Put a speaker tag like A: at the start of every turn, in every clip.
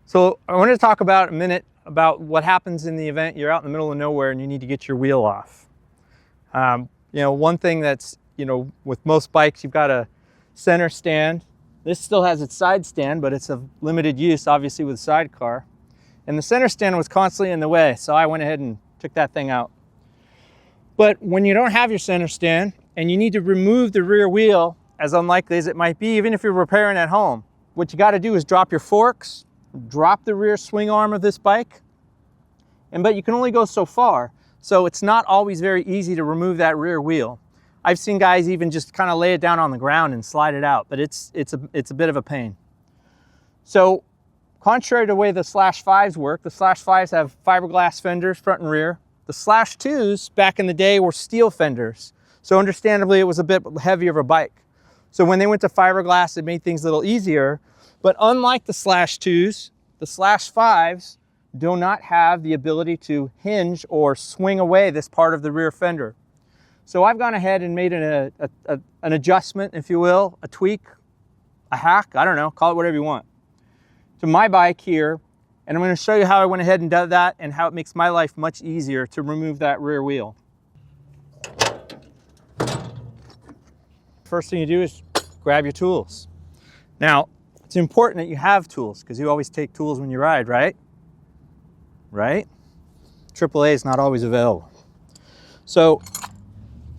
A: So I wanted to talk about a minute about what happens in the event you're out in the middle of nowhere and you need to get your wheel off. One thing that's, with most bikes, you've got a center stand. This still has its side stand, but it's of limited use, obviously, with Sidecar. And the center stand was constantly in the way, so I went ahead and took that thing out. But when you don't have your center stand and you need to remove the rear wheel, as unlikely as it might be, even if you're repairing at home, what you got to do is drop your forks, drop the rear swing arm of this bike, but you can only go so far. So it's not always very easy to remove that rear wheel. I've seen guys even just kind of lay it down on the ground and slide it out, but it's a bit of a pain. So contrary to the way the /5s work, the /5s have fiberglass fenders front and rear. The /2s back in the day were steel fenders. So understandably, it was a bit heavier of a bike. So when they went to fiberglass, it made things a little easier. But unlike the /2s, the /5s do not have the ability to hinge or swing away this part of the rear fender. So I've gone ahead and made an adjustment, if you will, a tweak, a hack, I don't know, call it whatever you want, to my bike here. And I'm going to show you how I went ahead and did that and how it makes my life much easier to remove that rear wheel. First thing you do is grab your tools. Now, it's important that you have tools because you always take tools when you ride, right? Right? AAA is not always available. So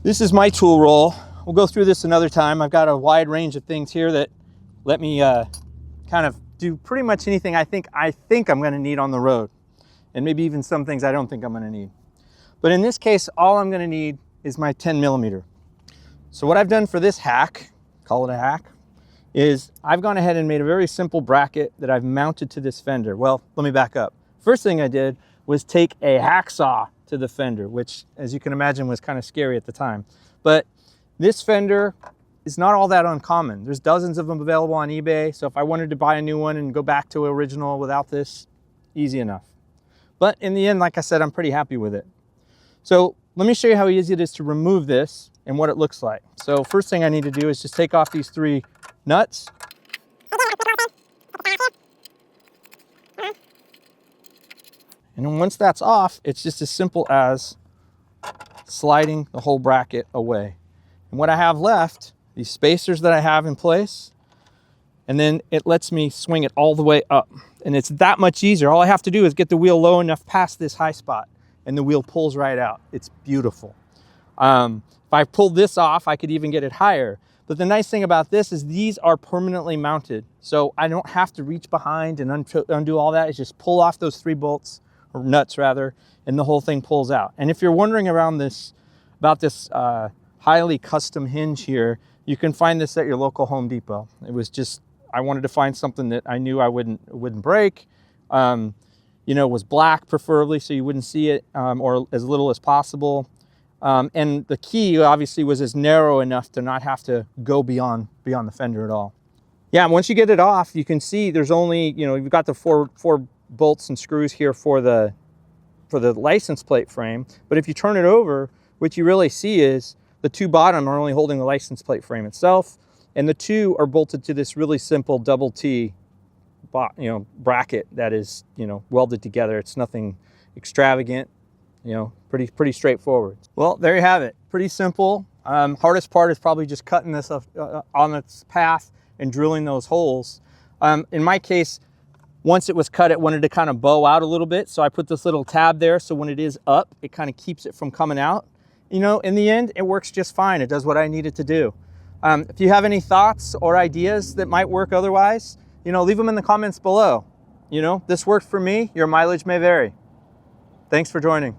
A: this is my tool roll. We'll go through this another time. I've got a wide range of things here that let me kind of do pretty much anything I think I'm going to need on the road, and maybe even some things I don't think I'm going to need. But in this case, all I'm going to need is my 10mm. So what I've done for this hack, call it a hack, is I've gone ahead and made a very simple bracket that I've mounted to this fender. Well, let me back up. First thing I did was take a hacksaw to the fender, which, as you can imagine, was kind of scary at the time. But this fender is not all that uncommon. There's dozens of them available on eBay, so if I wanted to buy a new one and go back to original without this, easy enough. But in the end, like I said, I'm pretty happy with it. So let me show you how easy it is to remove this and what it looks like. So first thing I need to do is just take off these 3 nuts. And then once that's off, it's just as simple as sliding the whole bracket away. And what I have left, these spacers that I have in place, and then it lets me swing it all the way up. And it's that much easier. All I have to do is get the wheel low enough past this high spot, and the wheel pulls right out. It's beautiful. If I pulled this off, I could even get it higher. But the nice thing about this is these are permanently mounted. So I don't have to reach behind and undo all that. It's just pull off those 3 bolts, or nuts rather, and the whole thing pulls out. And if you're wondering about this highly custom hinge here, you can find this at your local Home Depot. It was just, I wanted to find something that I knew it wouldn't break. Was black preferably, so you wouldn't see it, or as little as possible. And the key obviously was as narrow enough to not have to go beyond the fender at all. Yeah, and once you get it off, you can see there's only, you've got the four bolts and screws here for the license plate frame. But if you turn it over, what you really see is the 2 bottom are only holding the license plate frame itself, and the 2 are bolted to this really simple double T bracket that is, welded together. It's nothing extravagant, pretty straightforward. Well, there you have it. Pretty simple. Hardest part is probably just cutting this on its path and drilling those holes. In my case, once it was cut, it wanted to kind of bow out a little bit, so I put this little tab there, so when it is up, it kind of keeps it from coming out. In the end, it works just fine. It does what I need it to do. If you have any thoughts or ideas that might work otherwise, leave them in the comments below. This worked for me. Your mileage may vary. Thanks for joining.